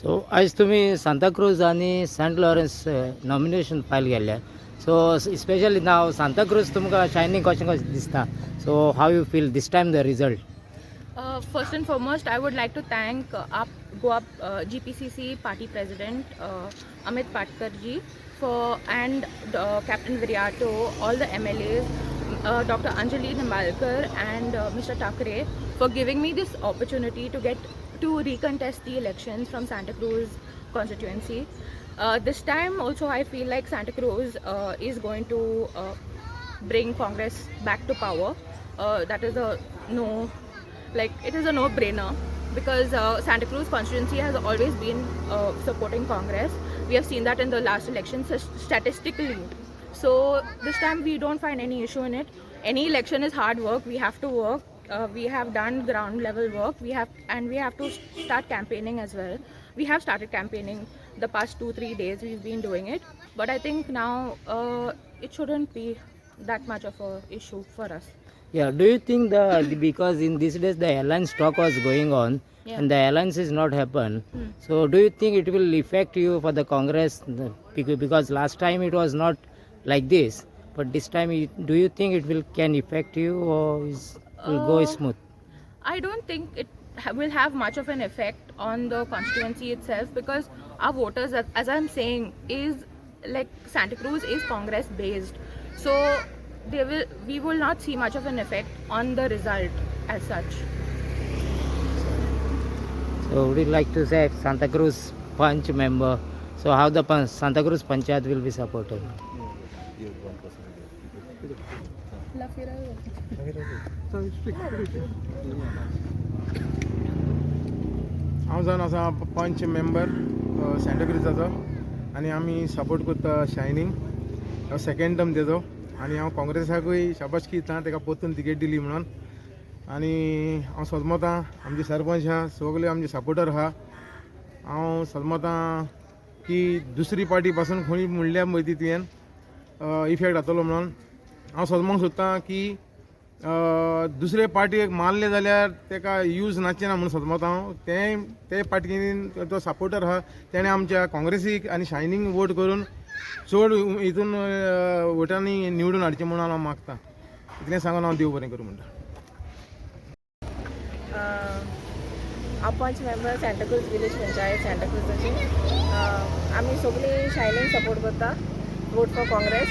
So आज तुम्ही सांताक्रूज आणि सेंट लॉरेन्स नॉमिनेशन फायल केल्या. सो स्पेशली नाव सांताक्रूज तुमकां शायनींग कशें दिसता. So how you feel this time the result. First and foremost, I would like to thank our Goa GPCC party president Amit Patkar ji and Captain Viriato, all the MLAs, Dr. Anjali Nimbalkar and Mr. Thackeray for giving me this opportunity to recontest the elections from Santa Cruz constituency. This time also I feel like Santa Cruz is going to bring Congress back to power. That is a no, like it is a no-brainer because Santa Cruz constituency has always been supporting Congress. We have seen that in the last election statistically. So this time we don't find any issue in it. Any election is hard work. We have to work. We have done ground level work. We have to start campaigning as well. We have started campaigning the past 2-3 days. We've been doing it, but I think now it shouldn't be that much of a issue for us. Yeah, do you think because in these days the alliance talk was going on, Yeah. and the alliance is not happen, so do you think it will affect you for the Congress? Because last time it was not like this, but this time do you think it can affect you, or will go smooth? I don't think it will have much of an effect on the constituency itself because our voters, as I'm saying, is like Santa Cruz is Congress based, so we will not see much of an effect on the result as such. So would you like to say Santa Cruz Punch member? So how the Santa Cruz Panchayat will be supported? हांव जावन आसा पंच member सँटाक्रुजाचो आनी आमी support करता shining second term तेजो आनी हांव काँग्रेसाकूय शाबासकी दिता ताका परतून तिकेट दिली म्हणून आनी हांव सजमतां आमचे सरपंच आहा सगळे आमचे सपोर्टर आहा हांव सजमतां की दुसरी पार्टी पासून खंय म्हणल्या पळय तुवें इफेक्ट जातलो म्हणून हांव सजमोंक सोदतां की दुसरे पार्टीक मारले जाल्यार ताका यूज नाचचें ना म्हणून सजमतां हांव ते पार्टीन तो सपोर्टर आहा तेणें आमच्या काँग्रेसीक आनी शायनींग वोट करून चड हितून वोटांनी निवडून हाडचें म्हणून हांव मागतां इतलें सांगून हांव देव बरें करूं म्हणटा हांव पंच मेंबर सँटाक्रूज विलेज पंचायत सँटाक्रूजाची आमी सगळीं शायनींग सपोर्ट करता vote for Congress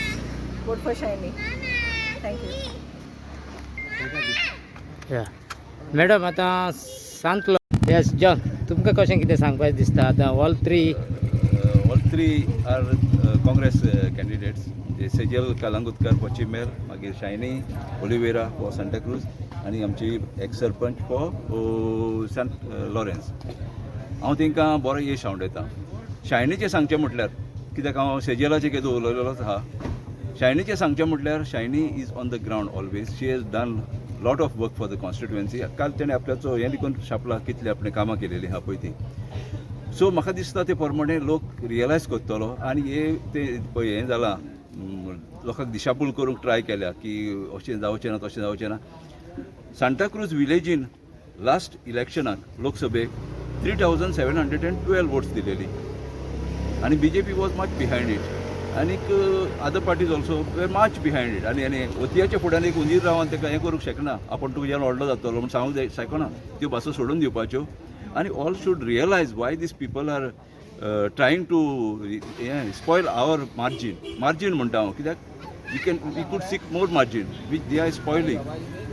vote for shining thank you या मॅडम आतां सांत येस जॉन तुमकां कशें कितें सांगपाचें दिसता आतां all three are Congress candidates Sejal Kalangutkar for Chimer मागीर शायनी ओलिवेरा फॉर सांताक्रूज आनी आमची एक्स सरपंच फॉर सेंट लॉरेन्स हांव तांकां बरो यश हांव दिता शायनीचें सांगचें म्हटल्यार कित्याक हांव सेजलाचें केदो उलयलोच आहा शायनीचें सांगचें म्हटल्यार shiny is on the ground always she has done lot of work for the constituency काल तेणें आपल्याचो हें लिखून छापला कितले आपणें कामां केलेलीं आहा पळय ती सो म्हाका दिसता ते प्रमाणे लोक रियलायज करतलो आनी ते पळय हें जालां लोकांक दिशाभूल करूंक ट्राय केल्या की अशें जावचें ना तशें जावचें ना सांताक्रूज विलेजीन लास्ट इलेक्शनाक लोकसभेक 3712 वोट्स दिलेली आनी BJP was much behind it आनीक other parties also were much behind it आनी ओतियाच्या फुड्यान एक उंदीर रावन ताका हें करूंक शकना आपूण तुज्यान व्हडलो जातलो म्हूण सांगूंक जाय शकना त्यो भासो सोडून दिवपाच्यो आनी all should realize why these people are trying to spoil our margin म्हणटा हांव कित्याक we could seek more margin which they are spoiling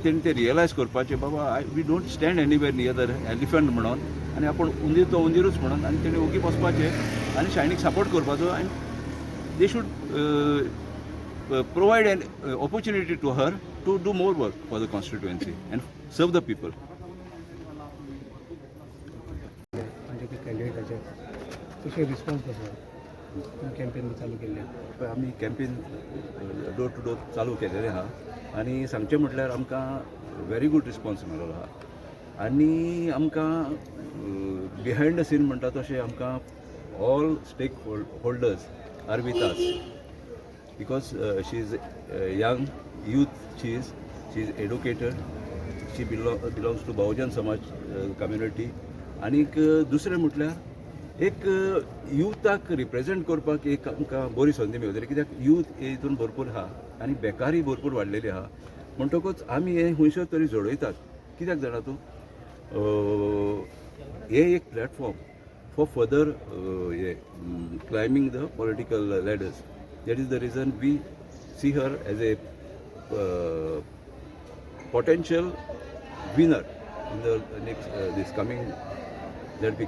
तेणी ते रियलायज करपाचें बाबा we don't stand anywhere near the elephant म्हणून आनी आपूण उंदीर तो उंदीरूच म्हणून आनी तेणी ओगी बसपाचें आनी शायनीक सपोर्ट करपाचो आनी they should provide an opportunity to her to do more work for the constituency and serve the people कशें रिस्पॉन्स कसो कॅम्पेन चालू केल्लें आमी कॅम्पेन डोर टू डोर चालू केलेलें आहा आनी सांगचें म्हटल्यार आमकां वेरी गूड रिस्पॉन्स मेळ्ळो आहा आनी आमकां बिहायंड द सीन म्हणटा तशें आमकां all stakeholders are with us because she is young youth she is educated she belongs to Bahujan Samaj community आनीक दुसरें म्हटल्यार एक युथाक रिप्रेझेंट करपाक एक आमकां बरी संदी मेळटली, कित्याक यूथ हितून भरपूर आहा आनी बेकारी भरपूर वाडलेली आहा. म्हणटकूच आमी हे हुंयसर तरी जोडयतात. कित्याक जाणा तूं, हे एक प्लॅटफॉर्म फॉर फर्दर हे climbing the political ladders. That is the reason we see her as a potential winner in the next this coming ZP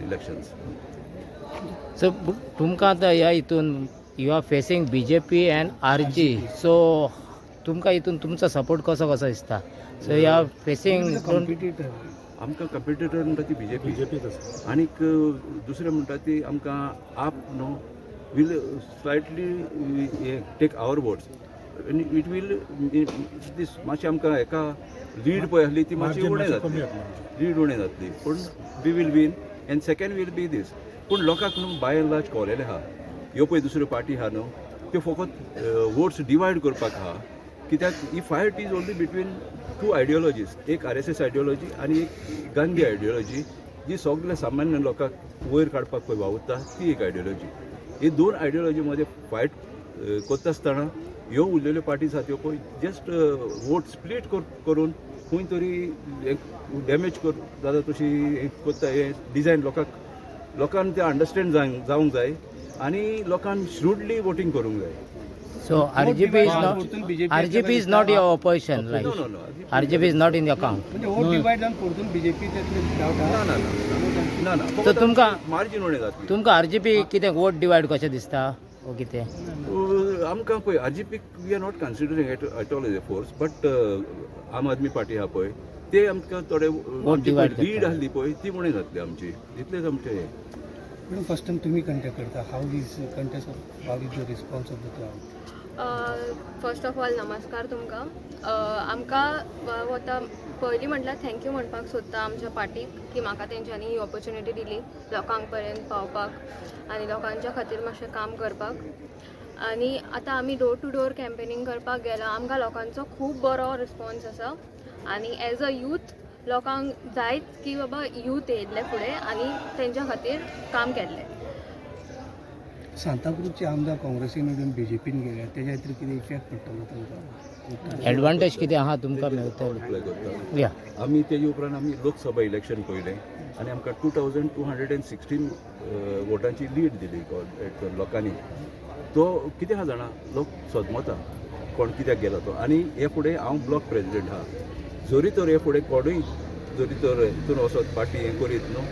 elections. So तुमकां आतां ह्या हितून you are facing BJP and RG, so तुमकां हितून तुमचो support कसो दिसता? So you are facing आमकां कंपिटिटर म्हणटा ती BJP आनीक दुसरें म्हणटा ती आमकां आप न्हू will slightly take our votes. It will this मातशी आमकां हेका लीड पळय आसली ती मातशी उणें जातली पूण we will win. And second will be this. पूण लोकांक न्हू बाय एंड लार्ज कळलेलें आहा ह्यो पळय दुसऱ्यो पार्टी आहा न्हू त्यो फकत वोट्स डिवायड करपाक आहा. कित्याक ही fight is only between two ideologies, एक RSS आयडियोलॉजी आनी एक गांधी आयडियोलॉजी, जी सगळ्या सामान्य लोकांक वयर काडपाक पळय वावुरता ती एक आयडियोलॉजी. ही दोन आयडियोलॉजी मध्ये फायट करता आसतना ह्यो उरलेल्यो पार्टीज आहा त्यो पळय जस्ट वोट स्प्लीट करून खंय तरी डॅमेज जाता तशी करता. हे डिझायन लोकांक ते अंडरस्टँड जावंक जाय आनी लोकांक श्रूडली वोटींग करूंक जाय. So RGP is not your opposition, right? No. RGP is not in your account. ना So तुमकां मार्जीन उणें जातली. तुमकां RGP कितें वोट डिवायड कशें दिसता ओ कितें? आमकां पळय RGP we are not considering at all as a force, but Aam Aadmi party आहा पळय ते आमकां थोडे लीड आसली पळय ती उणें जातली आमची. इतलेच आमचें हे. फर्स्ट टाइम तुम्ही कंटेक्ट करता, how is contest, how is the response of the crowd? First of all नमस्कार तुमकां. आमकां वता पयलीं म्हटल्यार थँक्यू म्हणपाक सोदता आमच्या पार्टीक की म्हाका तेंच्यांनी ही ऑपॉर्च्युनिटी दिली लोकांक पर्यंत पावपाक आनी लोकांच्या खातीर मातशें काम करपाक. आनी आतां आमी डोर टू डोर कॅम्पेनींग करपाक गेला, आमकां लोकांचो खूब बरो रिस्पॉन्स आसा. आनी एज अ यूथ लोकांक जायत की बाबा यूथ येयल्ले फुडें आनी तेंच्या खातीर काम केल्लें. सांताक्रूजचे आमदार काँग्रेसीन वयल्यान BJPन गेले, तेच्या खातीर कितें इफेक्ट पडटलो तुमकां? एडवांटेज कितें आहा तुमकां मेळटलें? अप्लाय करता. या आमी तेजे उपरांत आमी लोकसभा इलेक्शन पयलें आनी आमकां 2216 वोटांची लीड दिली लोकांनी. तो कितें आहा जाणा, लोक सदमता कोण कित्याक गेलो तो. आनी हे फुडें हांव ब्लॉक प्रेसिडेंट आहा. जोरी तर हे फुडें कोणूय जोरी तर हितून वचत पार्टी हें करीत न्हू,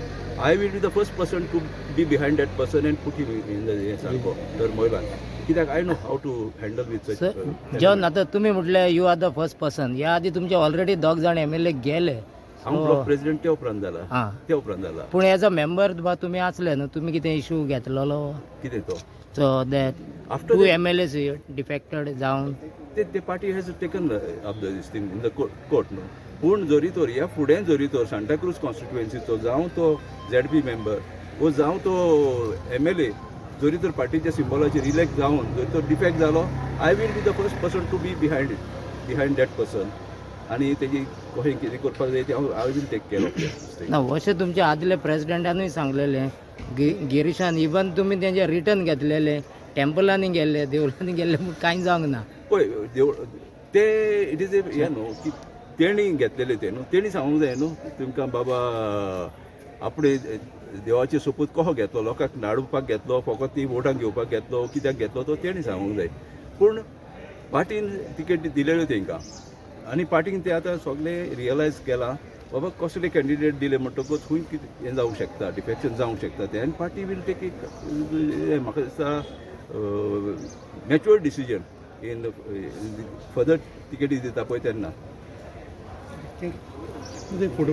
I will be the first person to be behind that person and put him in the सारको तर मोयलान. कित्याक I know how to handle with such. John आतां तुमी म्हटलें you are the first person, ह्या आदी तुमचे ऑलरेडी 2 जाण MLA गेले. हांव ब्लॉक प्रेसिडेंट ते उपरांत जाला. हां ते उपरांत जाला. पूण एज अ मेंबर तुमी आसले न्हू, तुमी कितें इशू घेतलेलो? कितें तो so that after 2 MLAs defected जावन ते party has taken up this thing in the court न्हू. पूण जरी तर ह्या फुडें जरी तर सांताक्रूज कॉन्स्टिट्युएन्सीचो जावं तो ZP मेंबर वो जावं तो MLA जरी तर पार्टीच्या सिंबॉलाचेर इलेक्ट जावन जरी तो डिफेक्ट जालो, I will be the first person to be behind that person. आनी तेजी कशें कितें करपाक जाय तें I will take care of that. ना अशें तुमचे आदले प्रेसिडेंटानूय सांगलेलें, गिरीशान इवन तुमी तेंचे रिटर्न घेतलेले, टेम्पलांनी गेल्ले, देवळांनी गेल्ले, पूण कांय जावंक ना. पळय ते इट इज ए हें न्हू की तेणी घेतलेले ते न्हू, तेणी सांगूंक जाय न्हू तुमकां बाबा आपणे देवाचे सोपूत कसो घेतलो, लोकांक नाडोवपाक घेतलो, फकत ती वोटांक घेवपाक घेतलो, कित्याक घेतलो तो तेणी सांगूंक जाय. पूण पार्टीन तिकेट दिलेल्यो तेंकां आनी पार्टीन ते आतां सगळे रियलायज केलां बाबा कसले कॅन्डिडेट दिले म्हणटकूच खंय कितें हें जावंक शकता, डिफेक्शन जावंक शकता तें. आनी पार्टी वील टेक एक म्हाका दिसता मॅच्युअर डिसिजन इन फर्दर तिकेटी दिता पळय तेन्ना. फोटो